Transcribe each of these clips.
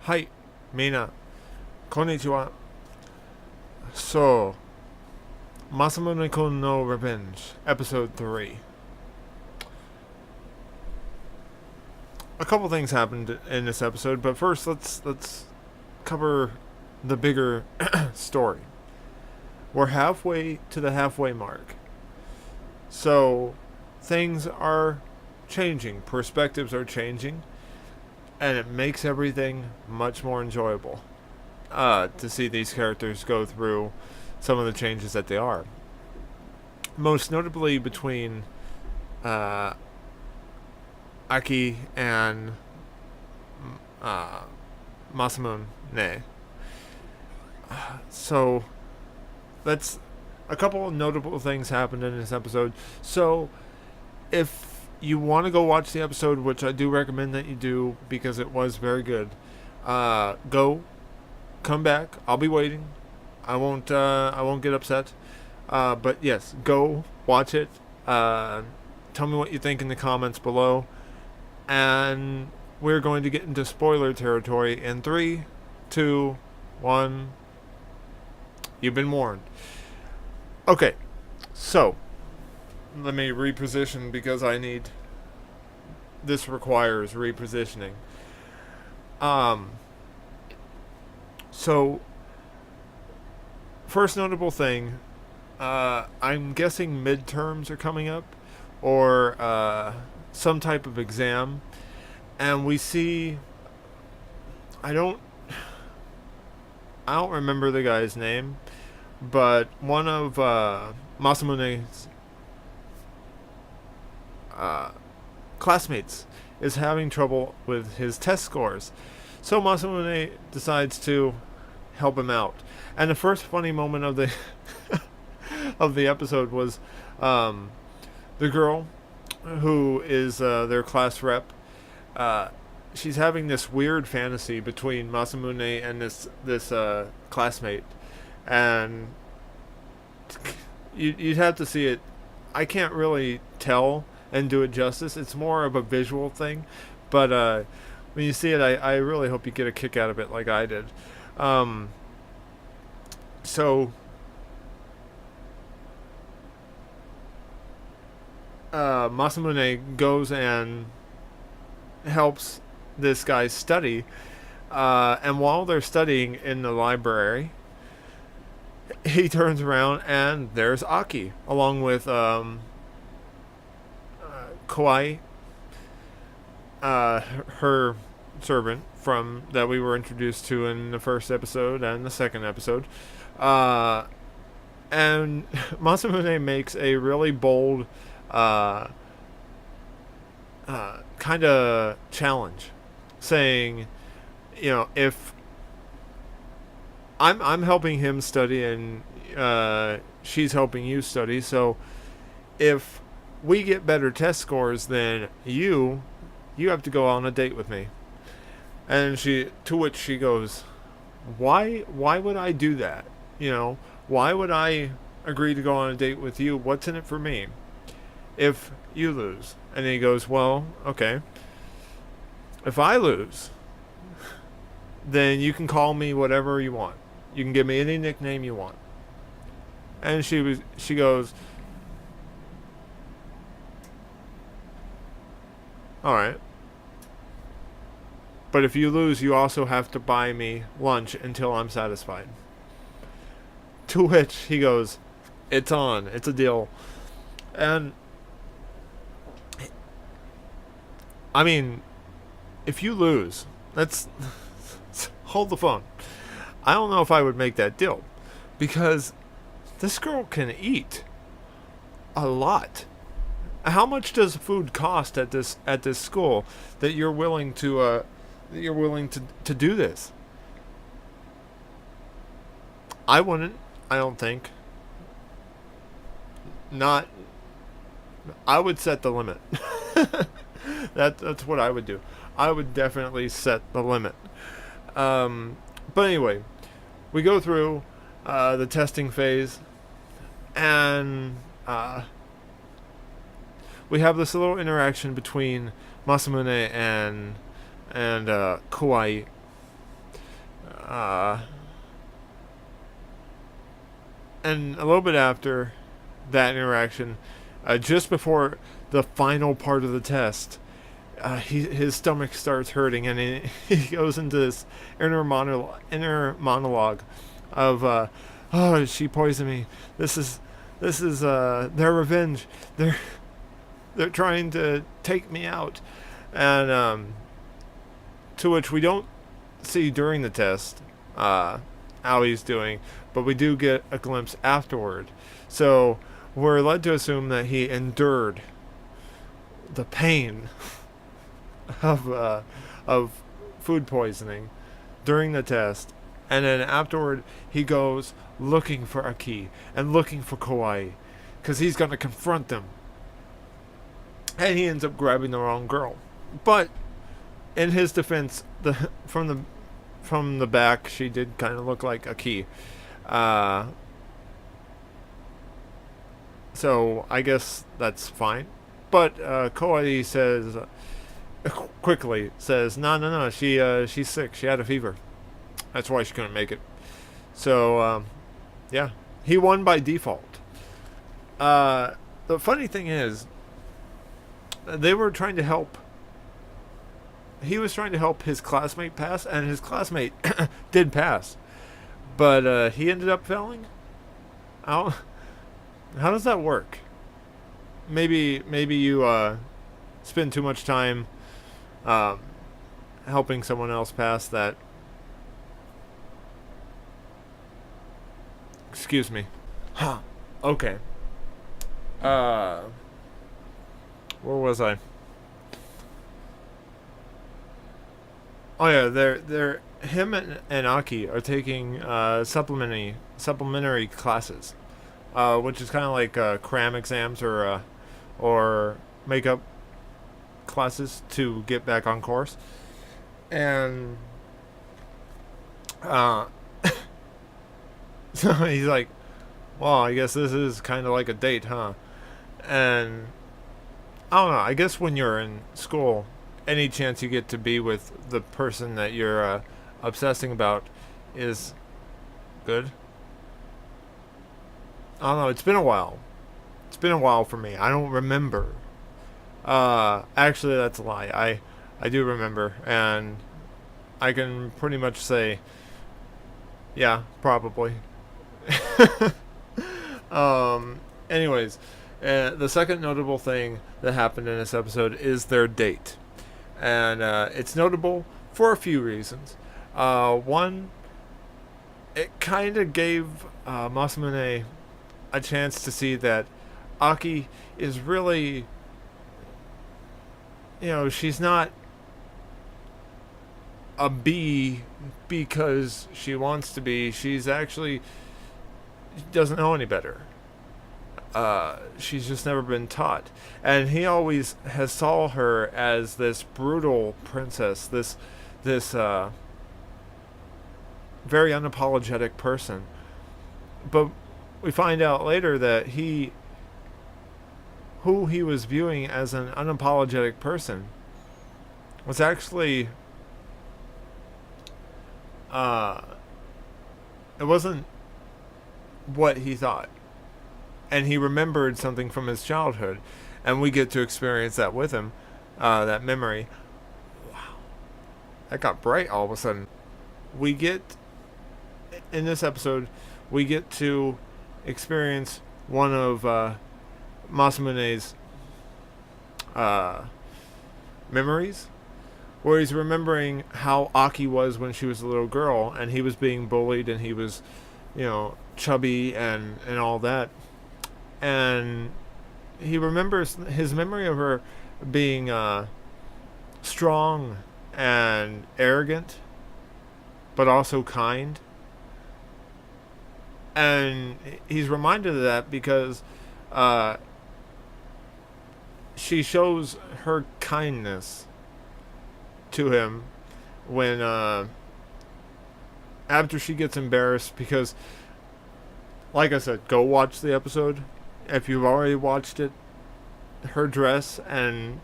Hi, mina, konnichiwa. So, Masamune-Kun No Revenge, Episode 3. A couple things happened in this episode, but first let's cover the bigger story. We're halfway to the halfway mark. So, things are changing, perspectives are changing, and it makes everything much more enjoyable to see these characters go through some of the changes that they are. Most notably between Aki and Masamune. So, that's a couple of notable things happened in this episode. So, if you want to go watch the episode, which I do recommend that you do because it was very good, come back. I'll be waiting. I won't get upset. But yes, go watch it. Tell me what you think in the comments below, and we're going to get into spoiler territory in 3, 2, 1. You've been warned. Okay, so let me reposition because this requires repositioning. So first notable thing, I'm guessing midterms are coming up, or some type of exam, and we see, I don't remember the guy's name, but one of Masamune's classmates is having trouble with his test scores. So Masamune decides to help him out. And the first funny moment of the of the episode was the girl who is their class rep. She's having this weird fantasy between Masamune and this classmate, and you'd have to see it. I can't really tell and do it justice. It's more of a visual thing, but when you see it, I really hope you get a kick out of it like I did. So Masamune goes and helps this guy study, and while they're studying in the library, he turns around and there's Aki along with Kawaii, her servant from that we were introduced to in the first episode and the second episode, and Masamune makes a really bold kind of challenge, saying, if I'm helping him study and she's helping you study, so if we get better test scores, then you have to go on a date with me. And to which she goes, why would I do that? Why would I agree to go on a date with you? What's in it for me if you lose? And he goes, well, okay, if I lose, then you can call me whatever you want. You can give me any nickname you want. And she goes, alright, but if you lose, you also have to buy me lunch until I'm satisfied. To which he goes, it's on, it's a deal. And I mean, if you lose, let's hold the phone. I don't know if I would make that deal, because this girl can eat a lot. How much does food cost at this school that you're willing to do this? I wouldn't. I don't think. Not. I would set the limit. That's what I would do. I would definitely set the limit. But anyway, we go through the testing phase, and we have this little interaction between Masamune and Kawaii, Uh, and a little bit after that interaction, just before the final part of the test, his stomach starts hurting, and he goes into this inner monologue of, "Oh, she poisoned me. This is their revenge. They're trying to take me out," and to which we don't see during the test how he's doing, but we do get a glimpse afterward. So we're led to assume that he endured the pain of food poisoning during the test, and then afterward he goes looking for Aki and looking for Kawaii because he's going to confront them, and he ends up grabbing the wrong girl. But in his defense, from the back, she did kind of look like Aki. So I guess that's fine. But Kawaii quickly says, no, she's sick. She had a fever. That's why she couldn't make it. So yeah, he won by default. The funny thing is, they were trying to help. He was trying to help his classmate pass, and his classmate did pass, but he ended up failing. How does that work? Maybe you spend too much time helping someone else pass that. Excuse me. Huh. Okay. Where was I? Oh yeah, they're him and Aki are taking supplementary classes, which is kind of like cram exams or makeup classes to get back on course, and so he's like, well, I guess this is kind of like a date, huh? And I don't know. I guess when you're in school, any chance you get to be with the person that you're obsessing about is good. I don't know. It's been a while. It's been a while for me. I don't remember. Actually, that's a lie. I do remember, and I can pretty much say, yeah, probably. Anyways, the second notable thing that happened in this episode is their date. And it's notable for a few reasons. One, it kind of gave Masamune a chance to see that Aki is really, she's not a bee because she wants to be. She doesn't know any better. She's just never been taught, and he always has saw her as this brutal princess, this very unapologetic person. But we find out later that who he was viewing as an unapologetic person was actually it wasn't what he thought. And he remembered something from his childhood, and we get to experience that with him, that memory. Wow, that got bright all of a sudden. In this episode, we get to experience one of Masamune's memories, where he's remembering how Aki was when she was a little girl, and he was being bullied, and he was, chubby and all that. And he remembers his memory of her being strong and arrogant, but also kind. And he's reminded of that because she shows her kindness to him when after she gets embarrassed, because, like I said, go watch the episode. If you've already watched it, her dress and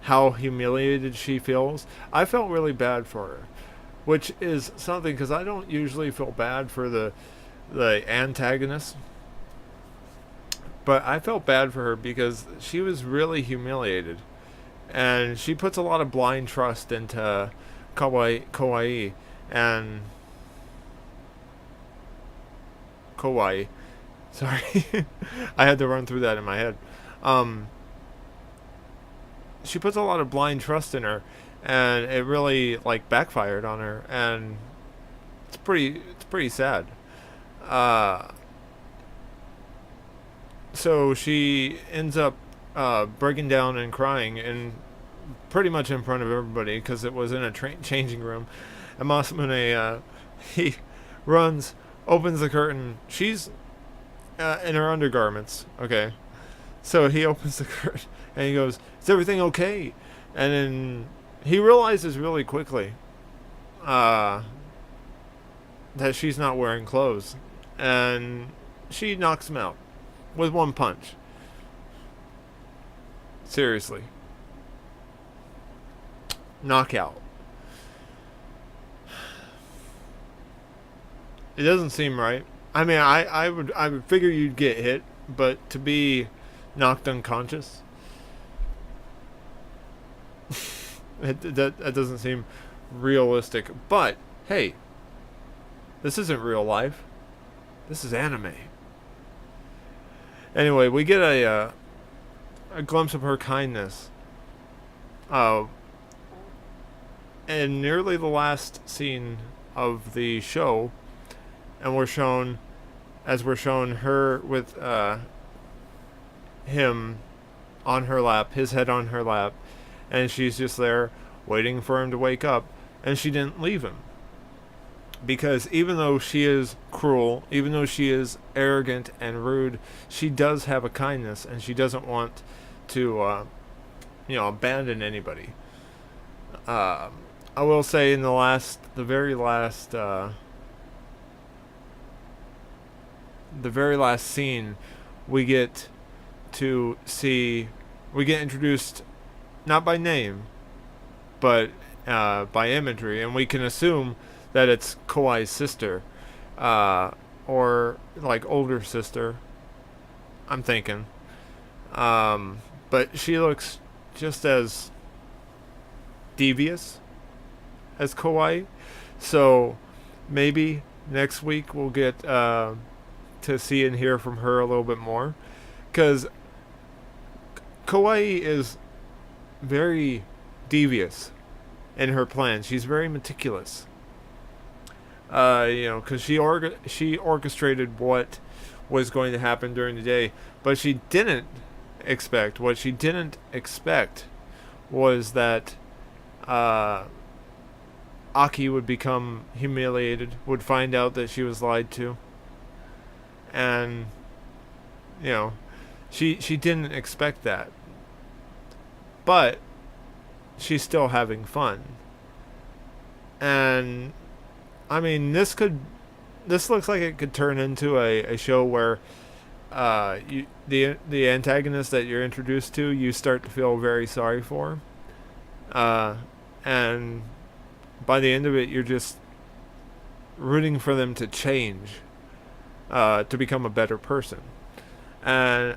how humiliated she feels, I felt really bad for her. which is something because I don't usually feel bad for the antagonist, but I felt bad for her because she was really humiliated, and she puts a lot of blind trust into Kawaii and Kawaii. Sorry, I had to run through that in my head. She puts a lot of blind trust in her, and it really like backfired on her, and it's pretty sad. Uh, so she ends up breaking down and crying, and pretty much in front of everybody because it was in a changing room. And Masamune, he runs, opens the curtain. She's in her undergarments. Okay, so he opens the curtain and he goes, "Is everything okay?" And then he realizes really quickly that she's not wearing clothes, and she knocks him out with one punch. Seriously, knockout. It doesn't seem right. I mean, I would figure you'd get hit, but to be knocked unconscious, that doesn't seem realistic. But hey, this isn't real life. This is anime. Anyway, we get a glimpse of her kindness. In nearly the last scene of the show, and we're shown her with him on her lap, his head on her lap, and she's just there waiting for him to wake up, and she didn't leave him. Because even though she is cruel, even though she is arrogant and rude, she does have a kindness, and she doesn't want to, abandon anybody. I will say in the very last scene, we get introduced not by name, but by imagery, and we can assume that it's Kawai's sister, or like older sister. I'm thinking, but she looks just as devious as Kawai, so maybe next week we'll get to see and hear from her a little bit more, because Kawaii is very devious in her plans. She's very meticulous. Because she orchestrated what was going to happen during the day, but what she didn't expect was that Aki would become humiliated, would find out that she was lied to, and she didn't expect that, but she's still having fun. And I mean, this looks like it could turn into a show where the antagonist that you're introduced to, you start to feel very sorry for, and by the end of it, you're just rooting for them to change, to become a better person. And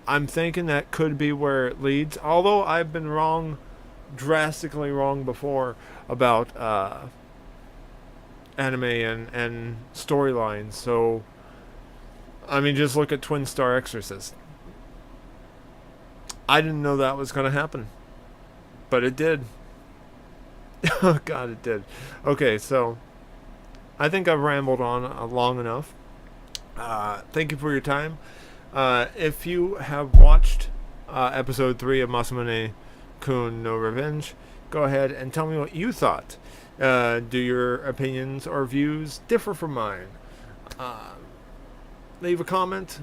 I'm thinking that could be where it leads, although I've been wrong, drastically wrong before about anime and storylines. So I mean, just look at Twin Star Exorcist. I didn't know that was going to happen, but it did. Oh God, it did. Okay, so I think I've rambled on long enough. Thank you for your time. If you have watched episode 3 of Masamune-Kun No Revenge, go ahead and tell me what you thought. Do your opinions or views differ from mine? Leave a comment.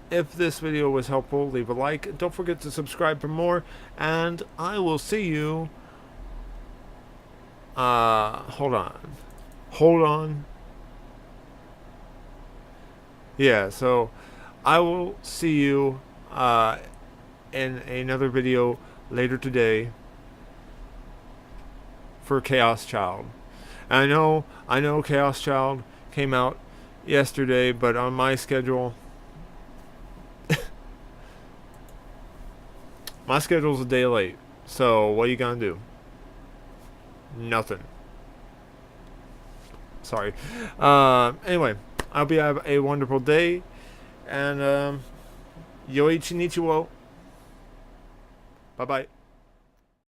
If this video was helpful, leave a like. Don't forget to subscribe for more, and I will see you. Hold on. Yeah, so I will see you in another video later today for Chaos Child. I know Chaos Child came out yesterday, but on my schedule, my schedule's a day late. So what are you gonna do? Nothing. Sorry. Anyway, I hope you have a wonderful day, and Yoichi Nichiwo. Bye bye.